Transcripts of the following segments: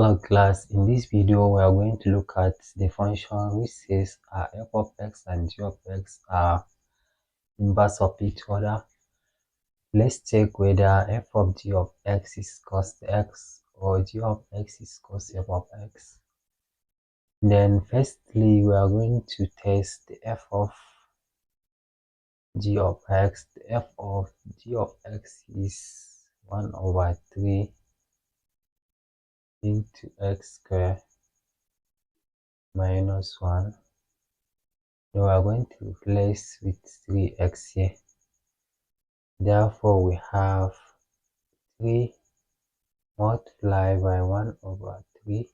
Hello class, in this video we are going to look at the function which says f of x and g of x are inverse of each other. Let's check whether f of g of x is cos x or g of x is cos f of x. Then firstly we are going to test the f of g of x. The f of g of x is 1 over 3 into x squared minus 1. Now we are going to replace with 3x here. Therefore, we have 3 multiplied by 1 over 3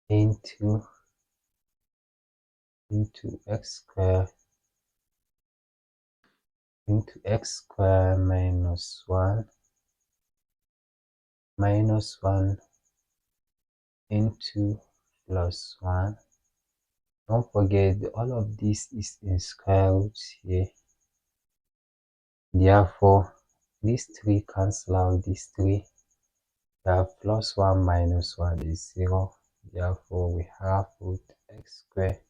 into x squared minus 1 into plus 1. Don't forget all of this is in square roots here. Therefore, these 3 cancel out these 3. We have plus 1 minus 1 is 0. Therefore, we have root x squared.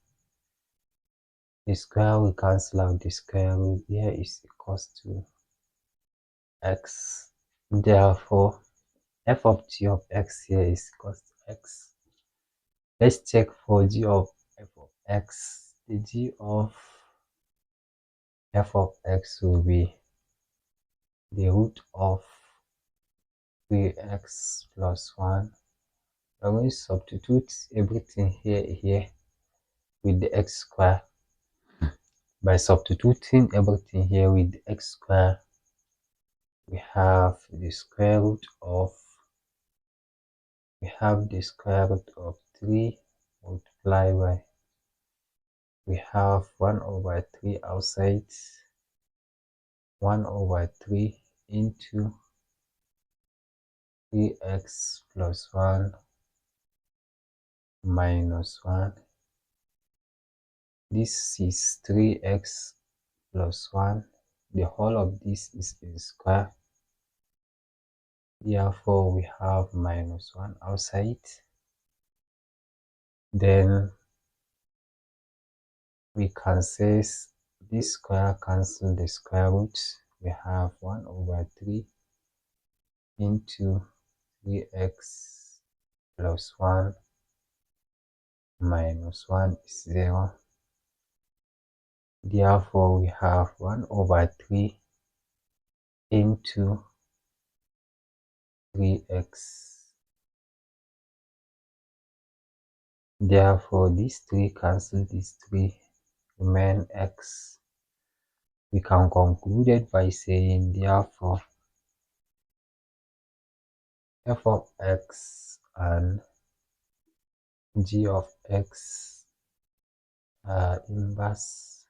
The square will cancel out the square root. Here is equals to x. Therefore, f of g of x here is equals to x. Let's check for g of f of x. The g of f of x will be the root of 3x plus 1. I'm going to substitute everything here with the x square. By substituting everything here with the x square, we have the square root of 3 multiplied by, we have 1 over 3 outside, 1 over 3 into 3x plus 1 minus 1. This is 3x plus 1. The whole of this is in square. Therefore, we have minus 1 outside. Then we can say this square cancel the square root. We have 1 over 3 into 3x plus 1 minus 1 is 0. Therefore, we have 1 over 3 into 3x. Therefore, these 3 cancel these 3, remain x. We can conclude it by saying, therefore, f of x and g of x are inverse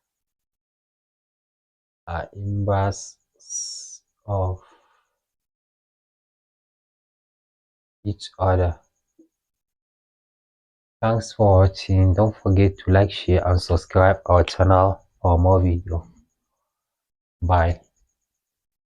of each other. Thanks for watching. Don't forget to like, share and subscribe our channel for more videos. Bye.